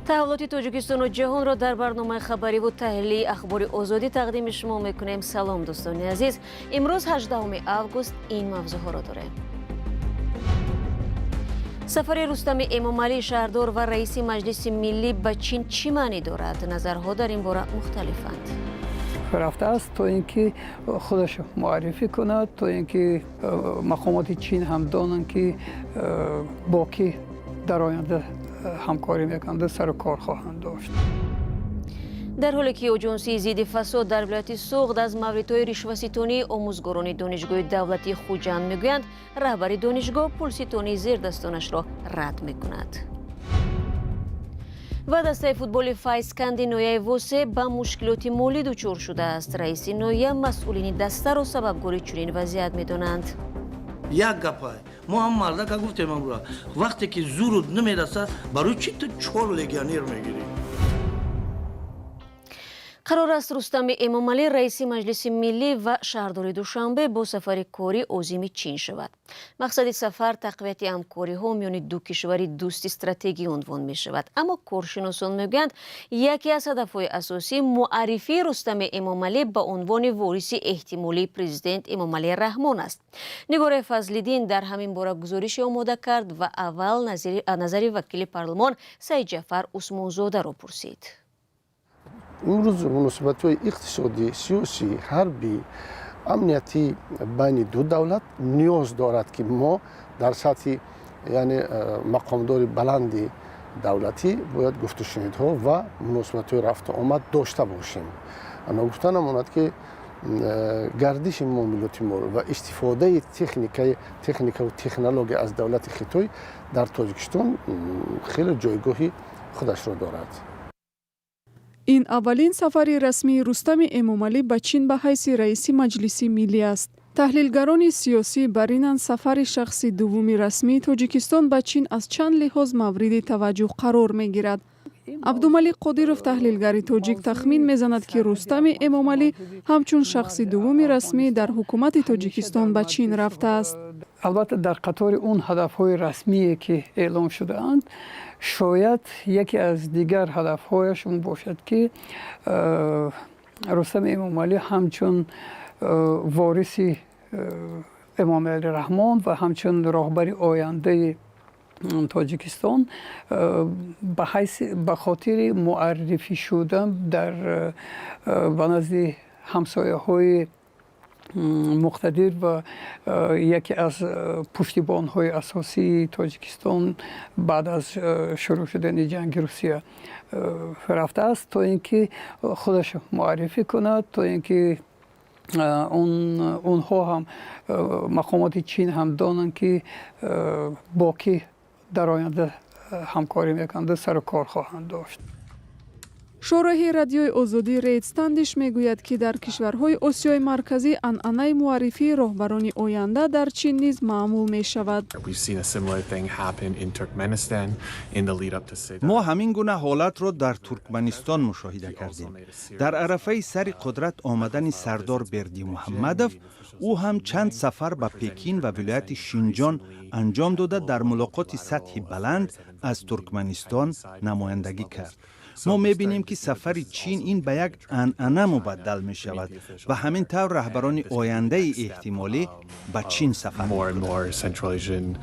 تحولات تاجیکستان و جهان را در برنامه خبری و تحلیلی اخبار آزادی تقدیم شما میکنیم. سلام دوستان عزیز. امروز 18 آگوست این موضوع را داریم. سفر رستم امامعلی شهردار و رئیس مجلس ملی به چین چی معنی دارد؟ نظرها در این باره مختلفند. رفته است تا اینکه خودش معرفی کند، تا اینکه مقامات چین هم دانند که با کی در آینده همکاری میکنند، سر و کار خواهند داشت. در حالی که اجنسی ضد فساد در ولایت سوغد از موردهای رشوه‌ستانی آموزگاران دانشگاه دولتی خوجند میگویند رهبر دانشگاه پولستانی زیردستانش را رد میکند. و دسته فوتبال فایسکند نویه واسه به مشکلات مالی دچار شده است. رئیس نویه مسئولین دسته را سببگار چنین وضعیت میدانند. یک گپای ما هم مرده که گفتیم امروز وقتی که زورت نمیرسه برای چی تو 4 لگیونر میگیری؟ قرار است رستم امامعلی رئیس مجلس ملی و شهردار دوشنبه با سفر کاری عظیم چین شود. مقصد سفر تقویت همکاری ها میان دو کشور دوست استراتژی عنوان می شود. اما کارشناسان میگویند یکی از هدفهای اساسی معرفی رستم امامعلی به عنوان وارث احتمالی پرزیدنت امامعلی رحمان است. نگار فضل‌الدین در همین باره گزارش آماده کرد و اول نظر وکیل پارلمان سعید جعفر عثمانزاده را پرسید. امروز مناسبت‌های اقتصادی، سیاسی، حربی، امنیتی بین دو دولت نیاز دارد که ما در سطح یعنی مقامدار بلند دولتی باید گفت و شنیدها و مناسبت‌های رفت و آمد داشته باشیم. انا گفتن امانت که گردش معاملات ما و استفاده تکنیک و تکنولوژی از دولت خطای در تاجیکستان خیلی جایگاهی خودش را دارد. این اولین سفر رسمی رستم امامعلی به چین به حیث رئیس مجلس ملی است. تحلیلگران سیاسی برینند سفر شخصی دومی رسمی تاجیکستان به چین از چند لحاظ مورد توجه قرار می گیرد. عبدالملک قادیروف تحلیلگر تاجیک تخمین میزند که رستم امامعلی همچون شخص دومی رسمی در حکومت تاجیکستان به چین رفته است. البته در قطار اون هدفهای رسمی که اعلام شده اند شاید یکی از دیگر هدفهایشون باشد که رستم امامعلی همچون وارث امامعلی رحمان و همچون راهبر آینده تاجیکستان به خاطر معرفی شدن در به نزد همسایه‌های مقتدر و یکی از پشتیبان‌های اساسی تاجیکستان بعد از شروع شدن جنگ روسیه رفته است تا اینکه خودش معرفی کند، تا اینکه اونها هم مقامات چین هم دانند که با کی در آینده همکاری میکنند، سر و کار خواهند داشت. شورای رادیوی آزادی ریتستندش میگوید که در کشورهای آسیای مرکزی عنعنه معرفی راهبران آینده در چین نیز معمول می شود. ما همین گونه حالت را در ترکمنستان مشاهده کردیم. در عرفه سر قدرت آمدن سردار بردی محمدوف، او هم چند سفر به پکین و ولایت شینجان انجام داده در ملاقات سطحی بلند از ترکمنستان نمایندگی کرد. ما می‌بینیم که سفر چین این به یک عنعنه مبدل می شود و همین طور رهبران آینده احتمالی به چین سفر می‌کنند.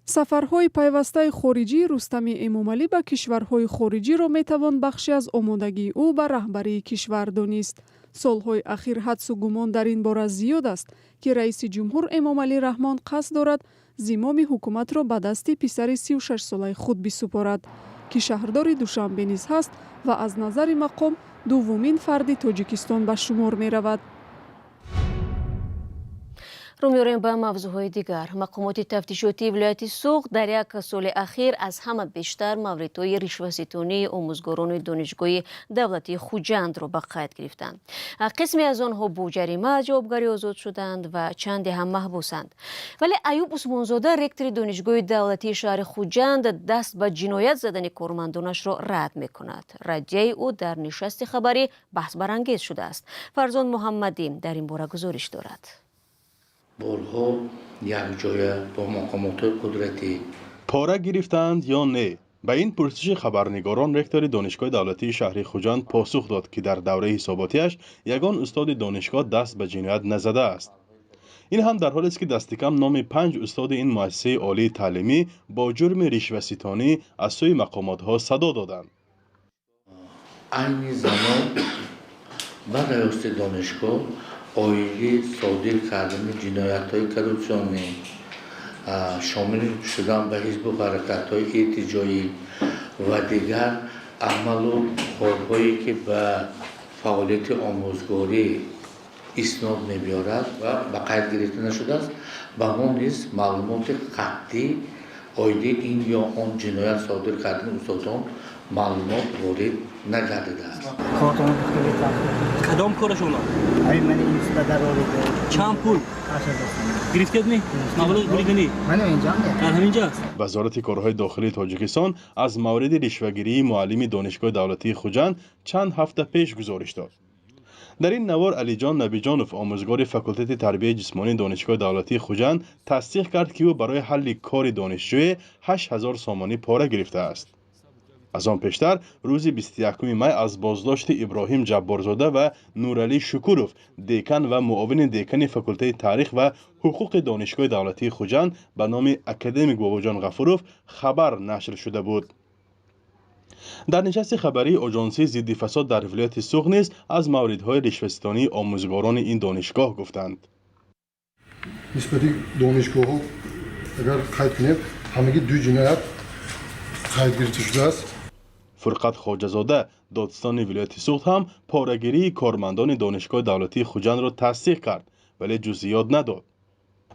سفرهای پیوسته خارجی رستم امامعلی به کشورهای خارجی را می‌توان بخشی از آمادگی او به رهبری کشور دانست. سالهای اخیر حدس و گمان در این باره زیاد است که رئیس جمهور امامعلی رحمان قصد دارد زمام حکومت را به دست پسر 36 ساله خود بسپارد که شهردار دوشنبه نیز هست و از نظر مقام دومین فرد تاجیکستان به شمار می رود. رو می‌آوریم به موضوعهای دیگر. مقامات تفتیشاتی ولایت سوغد در یک سال اخیر از همه بیشتر موردهای رشوه‌ستانی آموزگاران دانشگاه دولتی خوجند را به قید گرفتند. قسمی از آنها با جریمه از جوابگری آزاد شدند و چندی هم محبوسند. ولی ایوب عثمانزاده رکتور دانشگاه دولتی شهر خوجند دست به جنایت زدن کارمندانش را رد می‌کند. ردیه او در نشست خبری بحث برانگیز شده است. فرزان محمدی در این باره گزارش دارد. بارها یک جای با مقامات قدرتی پاره گرفتند یا نه؟ به این پرسش خبرنگاران رکتور دانشگاه دولتی شهر خوجند پاسخ داد که در دوره حساباتیش یگان استاد دانشگاه دست به جنایت نزده است. این هم در حالی است که دست کم نام 5 استاد این مؤسسه عالی تعلیمی با جرم رشوه‌ستانی از سوی مقامات‌ها صدا دادند. این زمان برای استاد دانشگاه آیلی صادر کردن جنایت‌های کروپسیونی شامل شدن به حزب و حرکت‌های احتجاجی و دیگر عمل و کارهایی که به فعالیت آموزگاری اسناد نمی‌آورد و به قید گرفته نشده است به ما نیز معلومات قطعی آیده این یا آن جنایت صادر کردن استادان معلومات وارد نگردیده است. کدام کار شما؟ همین من این استاد رو چند پول؟ 80,000 گرفت نی؟ مبلغ پولی کنی؟ من اینجا در همینجا است. وزارت کارهای داخلی تاجیکستان از مورد رشوه‌گیری معلم دانشگاه دولتی خوجند چند هفته پیش گزارش داد. در این نوار علیجان نبیجانوف آموزگار فاکولته تربیت جسمانی دانشگاه دولتی خوجند تصدیق کرد که او برای حل کار دانشجوی 8000 سامانی پاره گرفته است. از آن پیشتر روز 21 می از بازداشت ابراهیم جبارزاده و نورعلی شکوروف دیکن و معاون دیکن فاکولته تاریخ و حقوق دانشگاه دولتی خوجند به نام اکادمیک باباجان غفوروف خبر نشر شده بود. در نشست خبری آژانسی ضد فساد در ولایت سوغ نیز از موردهای رشوه‌ستانی آموزگاران این دانشگاه گفتند. نسبتی دانشگاه‌ها اگر قید کنیم همگی دو جنایت قید گرفته شده است. فرقت خواجه‌زاده دادستان ولایت سوغد هم پاره‌گیری کارمندان دانشگاه دولتی خوجند را تصدیق کرد ولی جزئیات نداد.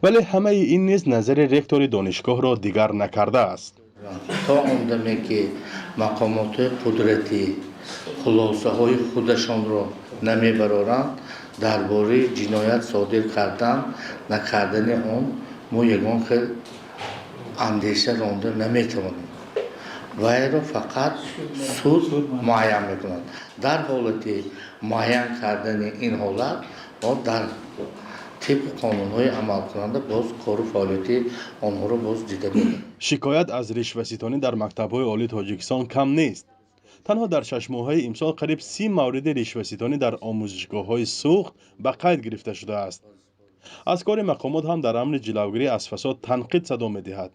ولی همه این نیز نظر رکتور دانشگاه را دیگر نکرده است. تا اندمی که مقامات قدرتی خلاصه های خودشان را نمیبرارند درباره جنایت صادر کردن نکردن آن ما یگان خیلی اندیشه رانده نمیتوانیم وی را فقط سود معین میکنند. در حالت معین کردن این حالت ما در طبق قانون‌های عمل کننده باز کار و فعالیت آنها را باز دیده بودیم. شکایت از رشوه‌ستانی در مکتب‌های عالی تاجیکستان کم نیست. تنها در 6 ماهه امسال قریب 30 مورد رشوه‌ستانی در آموزشگاه‌های سوخت به قید گرفته شده است. از کار مقامات هم در امر جلوگیری از فساد تنقید صدا می‌دهد.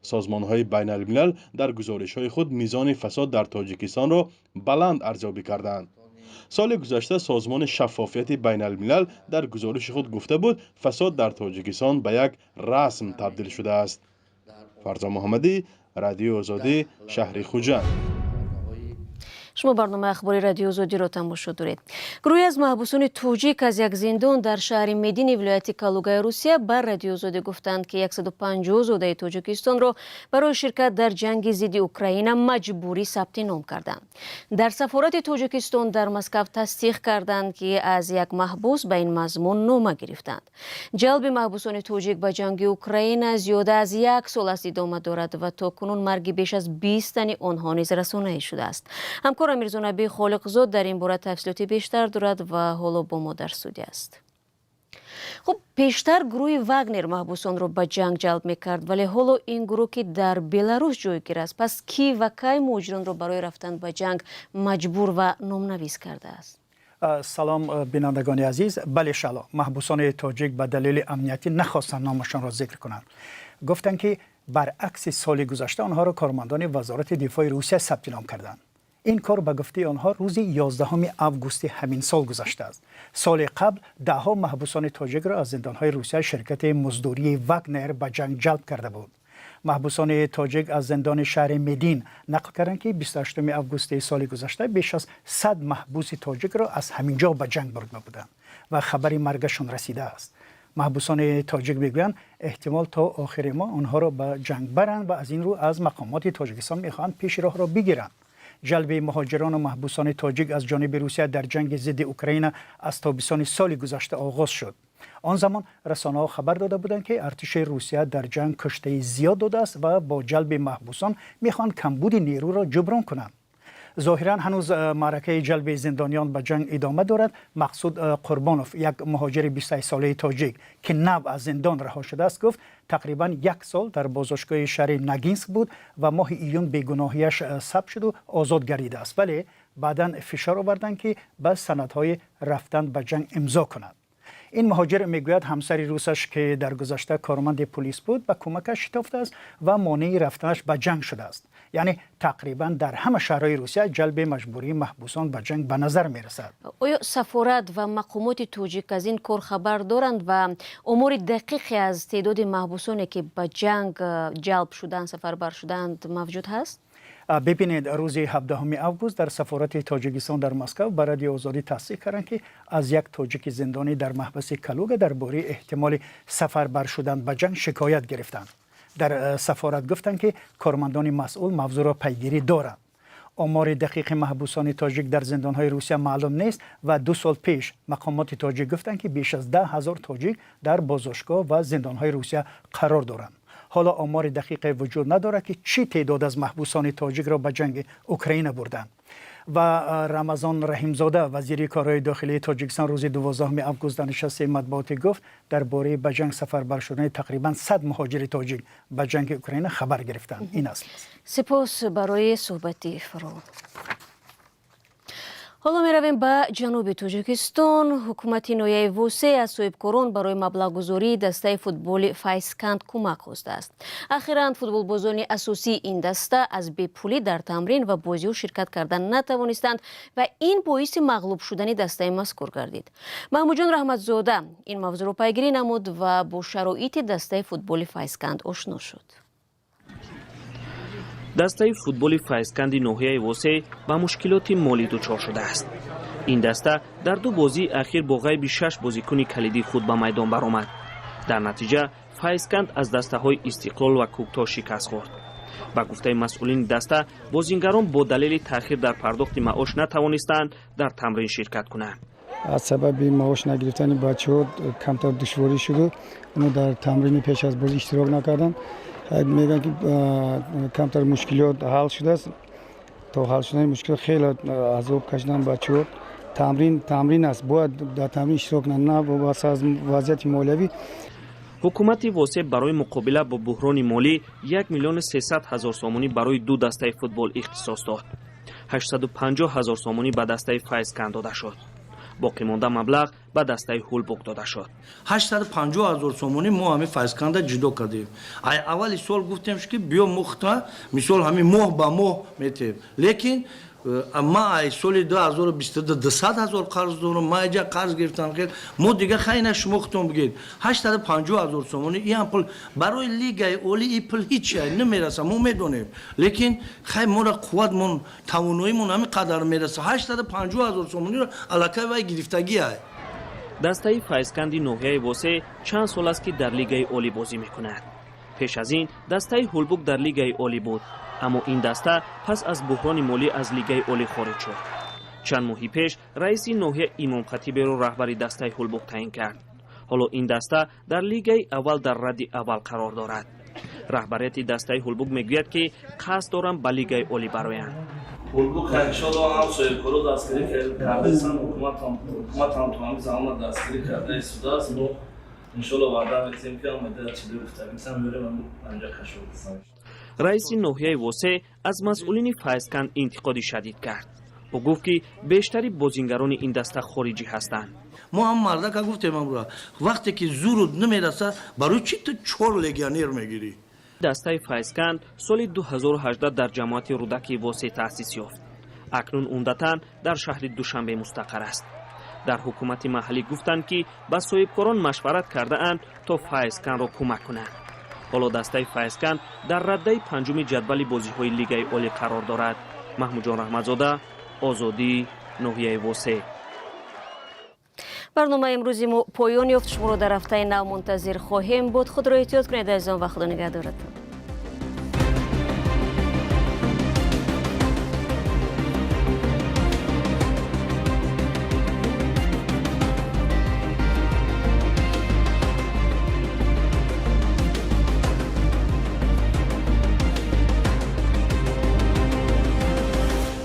سازمان‌های بین‌الملل در گزارش‌های خود میزان فساد در تاجیکستان را بلند ارزیابی کردند. سال گذشته سازمان شفافیت بین الملل در گزارش خود گفته بود فساد در تاجیکستان به یک رسم تبدیل شده است. فرزا محمدی، رادیو آزادی، شهر خوجند. شما برنامه اخباری رادیو آزادی را تماشا دارید. گروهی از محبوسان توجیک از یک زندان در شهر مدین ولایت کالوگای روسیه بر رادیو آزادی گفتند که 150 زاده تاجیکستان را برای شرکت در جنگ ضد اوکراین مجبوری ثبت نام کردند. در سفارت تاجیکستان در مسکو تصدیق کردند که از یک محبوس به این مضمون نامه گرفتند. جلب محبوسان توجیک به جنگ اوکراین زیاده از 1 سال است ادامه دارد و تاکنون مرگ بیش از 20 تن آنها نیز رسانه‌ای شده است. همکار میرزانبی خالقزاد در این باره تفصیلات بیشتر دارد و حالا با ما در استودیو است. خب پیشتر گروه واگنر محبوسان را به جنگ جلب میکرد ولی حالا این گروه که در بلاروس جایگیر است پس کی و کی مهاجران را برای رفتن به جنگ مجبور و نامنویس کرده است؟ سلام بینندگان عزیز. بله شلا محبوسان تاجیک به دلیل امنیتی نخواستند نامشان را ذکر کنند. گفتند که برعکس سال گذشته آنها را کارمندان وزارت دفاع روسیه ثبت نام کردند. این کار به گفته آنها روز 11 آگوست همین سال گذشته است. سال قبل دهها محبوسان تاجیک را از زندانهای روسیه شرکت مزدوری واگنر به جنگ جلب کرده بود. محبوسان تاجیک از زندان شهر مدین نقل کردند که 28 آگوست سال گذشته بیش از 100 محبوس تاجیک را از همینجا به جنگ برده بودند و خبری مرگشان رسیده است. محبوسان تاجیک میگویند احتمال تا آخر ماه آنها را به جنگ برند و از این رو از مقامات تاجیکستان میخواهند پیش راه را بگیرند. جلب مهاجران و محبوسان تاجیک از جانب روسیه در جنگ ضد اوکراین از تابستان سال گذشته آغاز شد. آن زمان رسانه‌ها خبر داده بودند که ارتش روسیه در جنگ کشته زیاد داده است و با جلب محبوسان میخوان کمبود نیرو را جبران کنند. ظاهرا هنوز معرکه جلب زندانیان به جنگ ادامه دارد. مقصود قربانوف، یک مهاجر 28 ساله تاجیک که نو از زندان رها شده است، گفت تقریبا 1 سال در بازداشتگاه شهر نگینسک بود و ماه ایون بیگناهیش ثبت شد و آزاد گردیده است، ولی بعداً فشار آوردند که به سندهای رفتن به جنگ امضا کند. این مهاجر میگوید همسر روسش که در گذشته کارمند پلیس بود به کمکش شتافته است و مانع رفتنش به جنگ شده است. یعنی تقریبا در همه شهرهای روسیه جلب مجبوری محبوسان به جنگ به نظر می رسد. آیا سفارت و مقامات توجیک از این کار خبر دارند و امور دقیقی از تعداد محبوسانی که به جنگ جلب شدند، سفربر شدند موجود هست؟ ببینید، روز 17 اوگوست در سفارت تاجیکستان در مسکو به رادیو آزادی تصدیق کردند که از یک تاجیک زندانی در محبس کلوگا درباره احتمال سفربر شدن به جنگ شکایت گرفتند. در سفارت گفتند که کارمندان مسئول موضوع را پیگیری دارند. آمار دقیق محبوسان تاجیک در زندانهای روسیه معلوم نیست و 2 سال پیش مقامات تاجیک گفتند که بیش از 10,000 تاجیک در بازداشتگاه و زندانهای روسیه قرار دارند. حالا آمار دقیق وجود ندارد که چی تعداد از محبوسان تاجیک را به جنگ اوکراین بردند. و رمضان رحیمزاده وزیر کارهای داخلی تاجیکستان روز 12 اوگوست در نشست مطبوعاتی گفت درباره به جنگ سفربر شدن تقریبا 100 مهاجر تاجیک به جنگ اوکراین خبر گرفتند. این اصل است. سپاس برای صحبتی فرو. حالا می رویم به جنوب تاجیکستان. حکومت نویای ووسه از صاحبکاران برای مبلغ‌گذاری دسته فوتبال فایسکند کمک خواسته است. اخیراً فوتبالبازان اساسی این دسته از بی‌پولی در تمرین و بازی شرکت کردن نتوانستند و این باعث مغلوب شدن دسته مذکور گردید. محمود جان رحمتزاده این موضوع را پیگیری نمود و با شرایط دسته فوتبال فایسکند آشنا شد. دسته فوتبال فایسکند ناحیه ووسه با مشکلات مالی دچار شده است. این دسته در 2 بازی اخیر با غیب 6 بازیکن کلیدی خود به میدان برآمد. در نتیجه فایسکند از دسته های استقلال و کوکتا شکست خورد. با گفته مسئولین دسته، بازیگران با دلیل تأخیر در پرداخت معاش نتوانستند در تمرین شرکت کنند. از سبب معاش نگرفتن بچه‌ها کمتر دشواری شده. اونها در تمرین پیش از بازی اشتراک نکردند. میگن که کمتر مشکلات حل شده است. تا حل شدن مشکل خیلی عذاب کشیدن بچه‌ها. تمرین است، باید در تمرین اشتراک نه واسه از وضعیت مالیوی. حکومت ووسه برای مقابله با بحران مالی 1,300,000 سومانی برای 2 دسته فوتبال اختصاص داد. 850,000 سومانی به دسته فایسکند داده شد. باقی مانده مبلغ به دسته هولبوک داده شد. 850,000 سومانی ما همین فایسکند جدا کردیم. اول سال گفتیم که بیا مختا مثال همین ماه با ماه میتیم، لیکن ما سال 2022 200,000 قرض دارم. ما اینجا قرض گرفتم که ما دیگه خیلی نشمختم بگید 850,000 سومانی این پول برای لیگ اولی این پول هیچ نمیرسه. ما میدونیم، لیکن خیلی ما را قوتمون تواناییمون همین قدر میرسه. 850,000 سومانی را علاقه وای گرفتگی است. دسته فایسکند ناحیه ووسه چند سال است که در لیگ اولی بازی میکند. پیش از این دسته هولبوک در لیگ اولی بود، اما این دسته پس از بحران مالی از لیگ اولی خارج شد. چند ماهی پیش رئیس ناحیه امام خطیب را رهبر دسته هولبوک تعیین کرد. حالا این دسته در لیگ اول در رد اول قرار دارد. رهبریت دسته هولبوک میگوید که قصد دارند به لیگ اولی برآیند. هولبوک انشالله هم صاحبکارا دستگیری کرده است، حکومت هم تمام زمان دستگیری کرده است. ما انشالله وعده می‌دهیم که آمده چیزی گفتیم می‌ریم انجا کشف. رئیس ناحیه ووسه از مسئولین فایسکند انتقاد شدید کرد. او گفت که بیشتری بازیگران این دسته خارجی هستند. ما هم مرده که گفتیم امروز وقتی که زور نمیرسه برای چی تو 4 لگیونر میگیری؟ دسته فایسکند سال 2018 در جماعت رودکی ووسه تأسیس یافت. اکنون عمدتاً در شهر دوشنبه مستقر است. در حکومت محلی گفتند که با صاحبکاران مشورت کرده اند تا فایسکند را کمک کنند. حالا دسته فایسکند در رده 5 جدول بازی‌های لیگ اولی قرار دارد. محمود جان رحمتزاده، آزادی، ناحیه ووسه. برنامه امروزی ما پایان یافت. شما را در هفته نو منتظر خواهیم بود. خود را احتیاط کنید عزیزان و خدا نگهدارتان.